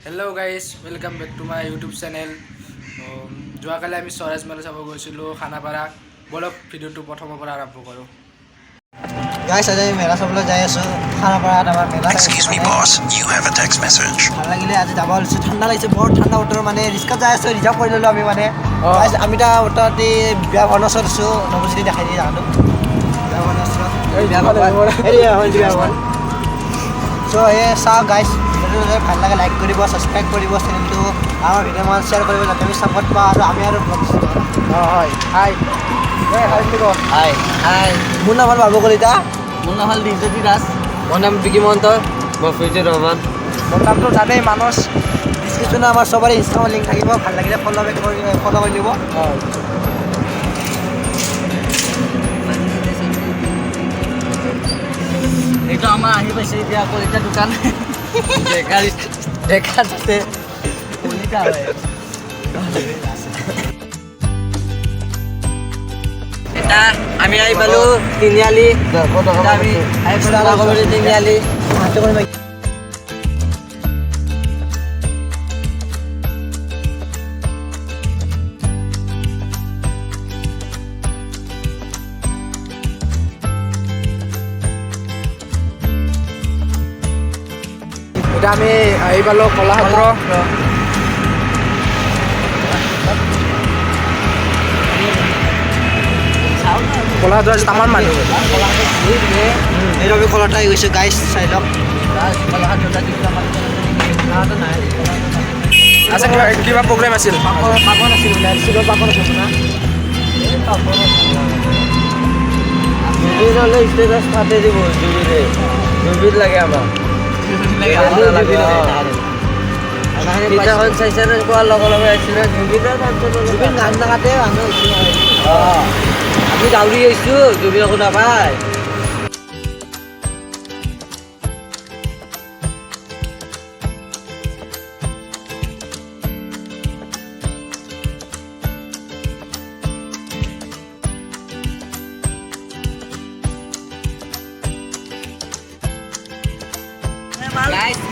Hello' guys welcome back to my YouTube channel. যোৱাকালি আমি চৰাজ মেলা চাব গৈছিলোঁ খানাপাৰা। বলক ভিডিঅ'টো প্ৰথমৰ পৰা আৰম্ভ কৰোঁ। গাইছ আজি আমি মেলা চাবলৈ যাই আছোঁ খানাপাৰাত আমাৰ মেলা ভাল লাগিলে আজি যাব ওলাইছোঁ ঠাণ্ডা লাগিছে বৰ ঠাণ্ডা বতৰ মানে ৰিক্সাত যাই আছোঁ ৰিজাৰ্ভ কৰি ল'লোঁ আমি মানে আমি এতিয়া বৰ্তমানে বিয়া ভৱনৰ ওচৰত আছোঁ নৱজ্যোতি দেখাই দিয়ে জাগাটো বিয়া ভৱনৰ ওচৰত চ' এই চাওঁ গাইছ ভিডিঅ'টো যদি ভাল লাগে লাইক কৰিব ছাবস্ক্ৰাইব কৰিব চেনেলটো আমাৰ ভিডিঅ'মান শ্বেয়াৰ কৰিব যাতে আমি ছাপোৰ্ট পাওঁ আৰু আমি আৰু হয় হাই হাই হাই মোৰ নাম হ'ল বাবু কলিতা মোৰ নাম হ'ল দিজ্যোতি দাস। মোৰ নাম বিকি মহন্ত মই ফিউচাৰ ৰহমান মোৰ নামটো জানেই মানস। ডিছক্ৰিপশ্যনত আমাৰ চবৰে ইনষ্টাগ্ৰামৰ লিংক থাকিব ভাল লাগিলে ফ'ল' কৰি দিব এইটো আমাৰ আহি পাইছে এতিয়া কলিতা দোকান দেখা যাতে কলিতা হয়। এটা আমি আহি পালোঁ তিনিআলি আমি আহি পালোঁ তিনিআলি এতিয়া আমি আহি পালোঁ কলাক্ষেত্ৰ। কলাক্ষেত্ৰ আছে তামান মানুহ। এইটো আমি কলতা আহি গৈছোঁ গাইছ চাই লওক আচ্ছা কিবা প্ৰগ্ৰেম আছিল? পাপন আছিল বোলে চিলৰ পাপন আছিল না জুবিনলৈ ষ্টেটাছ পাতে দিব জুবিন লাগে আমাক পিঠাখন চাইছে নে কোৱাৰ লগে লগে আহিছিলে জুবিন গান নাকাটে মানুহ আমি দাউৰি আহিছোঁ জুবিন একো নাপায়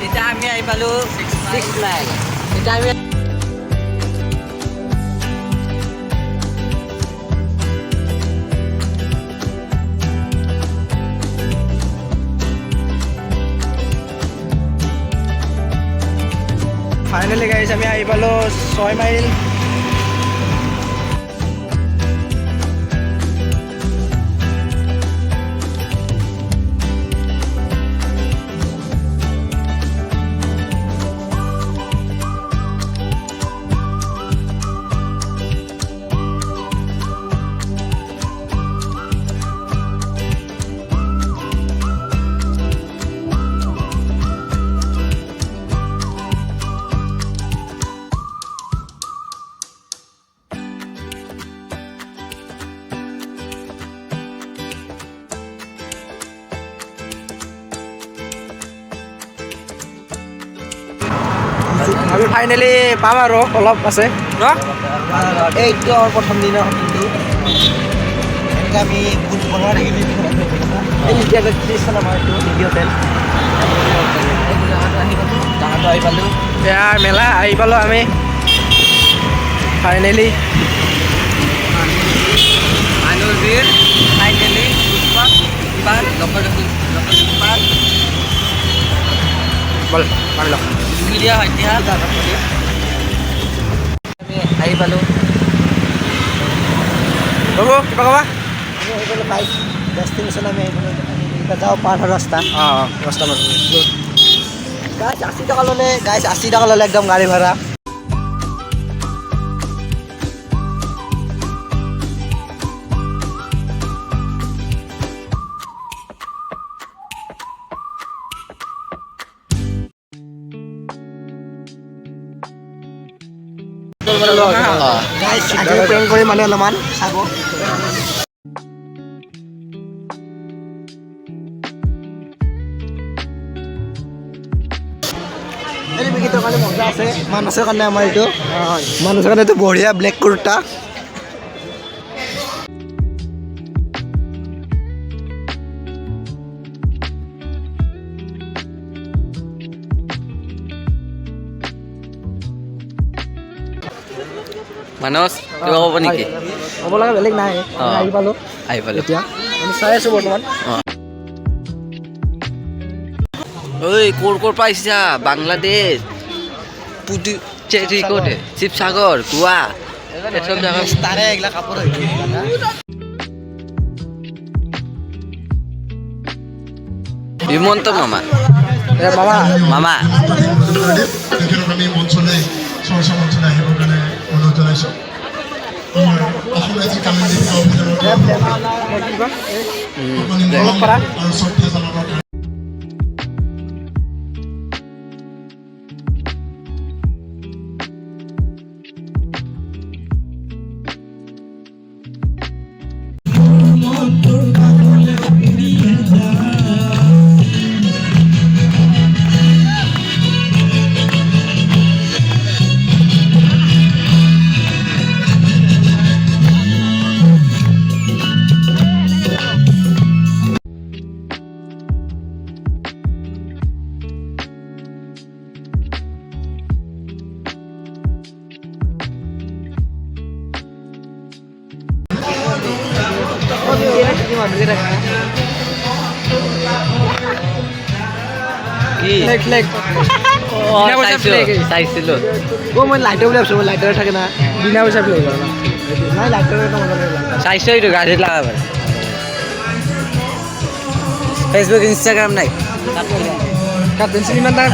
এতিয়া আমি আহি পালোঁ 6 মাইল। এতিয়া আমি ফাইনেলি গাইছ আমি আহি পালোঁ 6 মাইল। আমি ফাইনেলি পাম আৰু অলপ আছে ন। এইটো আমাৰ প্ৰথম দিনৰ কিন্তু এনেকৈ আমি বুট বনোৱা থাকিলোঁ আমাৰ এইটো ভিডিঅ'টেল জাগাটো আহি পালোঁ। এয়া মেলা আহি পালোঁ আমি ফাইনেলি। মানুহৰ ভিৰ ফাইনেলি পাৰ্ক বল মাৰি লওক। মিডিয়া সৈতে আমি আহি পালোঁ। ৰ'ব কিবা ক'বা? আমি আহি পালোঁ বাইক ডেষ্টিনেশ্যন আমি আহি পালোঁ এতিয়া যাওঁ পাৰ ৰাস্তা অঁ ৰাস্তা মান গাইছ 80 টকা ল'লে গাইছ 80 টকা ল'লে একদম গাড়ী ভাড়া গাইছ আজি প্ৰেংক কৰি মানে অলপমান চাব এইটো কাৰণে মজা আছে মানসৰ কাৰণে আমাৰ এইটো মানসৰ কাৰণে এইটো বঢ়িয়া ব্লেক কুৰ্তা মানস কিবা ক'ব নেকি ক'ব লগা বেলেগ নাই আহি পালোঁ এতিয়া আমি চাই আছোঁ বৰ্তমান ঐ ক'ৰ পৰা আহিছা বাংলাদেশ পুডুচেৰী শিৱসাগৰ গোৱা এসব জায়গা তাৰে এইগিলা কাপোৰ হিমন্ত মামা মামা তেখেতক আমি মঞ্চলৈ চৰ্চা মঞ্চলৈ আহিবৰ কাৰণে অনুৰোধ জনাইছোঁ আমাৰ অসম ৰাজ্যিক কামিনী দিৱস অভিযানৰ আৰু শ্ৰদ্ধা জনাবৰ কাৰণে চাইছিলোঁ মই লাইটৰ বুলি ভাবিছোঁ লাইটৰ থাকে না বিনা পইচা প্লে কৰা নাই লাইটৰ চাইছোঁ এইটো গাড়ীত লগাব ফেচবুক ইনষ্টাগ্ৰাম নাই পেঞ্চিল ইমান ডাঙৰ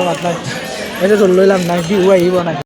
মাত নাই এতিয়া জল লৈ লাভ নাই বিহু আহিব নাই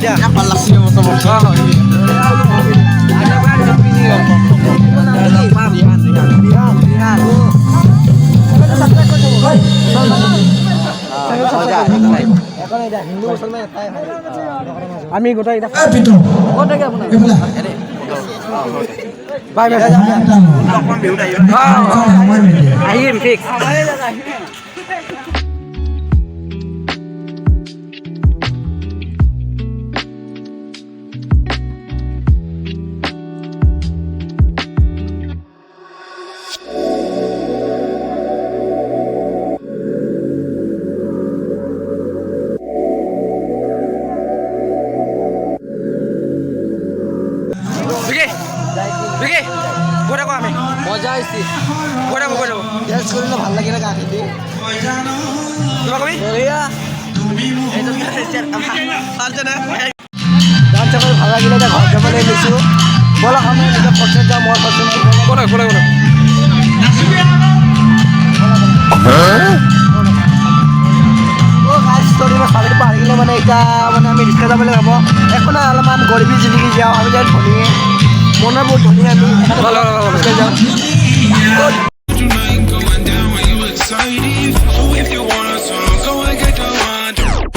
দিয়া ভাল লাগছে হিন্দু মুছলমান এটাই আমি গোটেই আহিম ফিক্স মজা হৈছে ডেন্স কৰিলে ভাল লাগে না গা খেলি ডান্স কৰি ভাল লাগিলে এতিয়া ঘৰত যাবলৈ লৈছোঁ ব'লক আমি নিজৰ পচন্দ যাওঁ মই পচন্দ চালিটো পাৰ আহিলে মানে এতিয়া মানে আমি ৰিক্সা যাবলৈ হ'ব একো নাই অলপমান গৰিবী জিন্দগী যাওঁ আমি এতিয়া ধনী মনৰ বহুত ধনী আমি ৰিক্সা যাওঁ Tonight going down when you excited. Oh, if you want us, go and get the wine.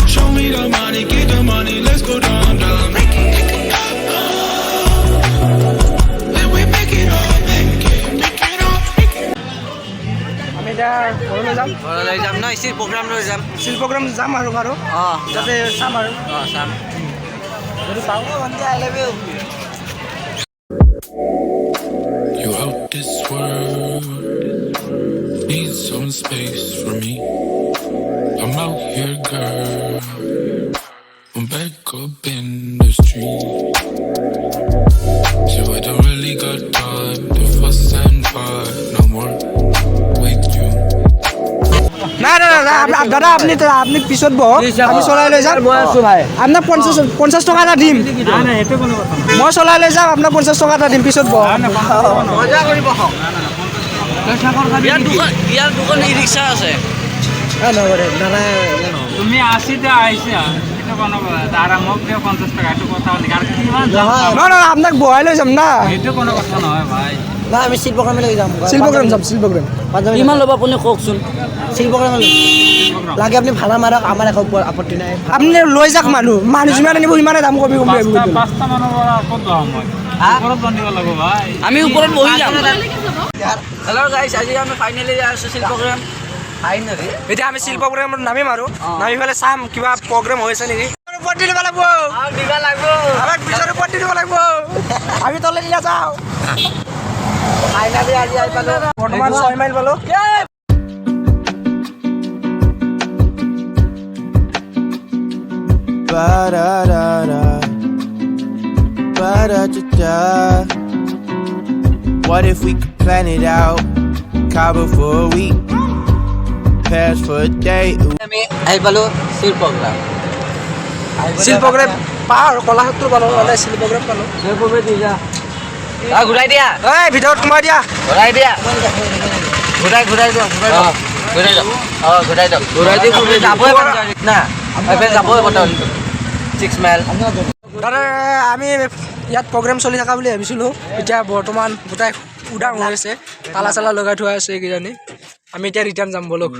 Show me the money, get the money, let's go down, down. Make it then we make it all, make it all, make it. আমি এতিয়া ঘৰলৈ যাম ঘৰলৈ যাম ন ইচিৰ programme লৈ যাম চিল programme যাম আৰু অঁ তাতে চাম আৰু চাম যদি চাওঁ I love you You out this world, need some space for me. I'm out here, girl. I'm back up in the street. So I don't really got time to fuss and fight no more with you. দাদা আপনি পিছত বহক আমি চলাই লৈ যাম মই আছোঁ ভাই আপোনাক 50 টকা এটা দিম মই চলাই লৈ যাম আপোনাক 50 টকা এটা দিম পিছত বহক মজা কৰিব হওক ইয়াৰ দুখন ই ৰিক্সা আছে তুমি 80তে আহিছা এটা কোনো দাঁড়া মোক দিও 50 টাকা এটা কথা হলি আর কিমান আপোনাক বহাই লৈ যাম না এটা কোনো কথা নহয় ভাই না আমি শিল্প প্ৰগ্ৰামে লৈ যাম শিল্প প্ৰগ্ৰাম কিমান ল'ব আপুনি কওকচোন শিল্প প্ৰগ্ৰামে লাগে আপুনি ভাড়া মাৰক আমাৰ একো আপত্তি নাই আপুনি লৈ যাওক মানুহ যিমান আনিব সিমানে দাম কবি পাঁচটা মানৰ পৰা ক'ত যাম মই ওপৰত বান্ধিব লাগিব ভাই আমি ওপৰত বহি যাম হেল্ল' গাইছ আজি আমি ফাইনেলি আছোঁ শিল্প প্ৰগ্ৰাম ফাইনেলি এতিয়া আমি শিল্প প্ৰগ্ৰামত নামিম আৰু নামি পেলাই চাম কিবা প্ৰগ্ৰাম হৈছে নেকি ওপৰত দিব লাগিব দিবা লাগিব আমাক পিছৰ ওপৰত দিব লাগিব আমি তলে দিয়া যাওঁ ফাইনেলি আজি আহি পালোঁ বৰ্তমান 6 মাইল পালোঁ Ba-da-da-da. Ba-da-da-da. What if we could plan it out? Cabo for a week, Paris for a day. আমি আহি পালোঁ শিল্প প্ৰগ্ৰাম শিল্প প্ৰগ্ৰাম পাওঁ কলাক্ষেত্ৰ পালোঁ মানে শিল্প প্ৰগ্ৰাম পালোঁ ঘূৰাই দিয়া এই ভিতৰত সোমাই দিয়া ঘূৰাই দিয়া ঘূৰাই দিয়ক ঘূৰাই দি যাবই না এইফালে যাবই বৰ্তমান 6 মাইল দাদা আমি ইয়াত প্ৰগ্ৰাম চলি থকা বুলি ভাবিছিলোঁ এতিয়া বৰ্তমান গোটাই উদাং হৈ আছে তালা চালা লগাই থোৱা আছে কিজানি আমি এতিয়া ৰিটাৰ্ণ যাম বলক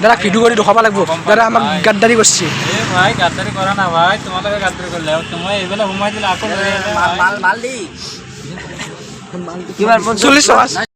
দাদা ভিডিঅ' কৰি দেখাব লাগিব দাদা আমাক গাদ্দাৰি কৰিছে এ ভাই গাদ্দারি করা না ভাই তোমালোকে গাদ্দারি করলে তুমি এইবেলা ঘুমাই দিলে আকৌ মাল দি কিমান 40 টকা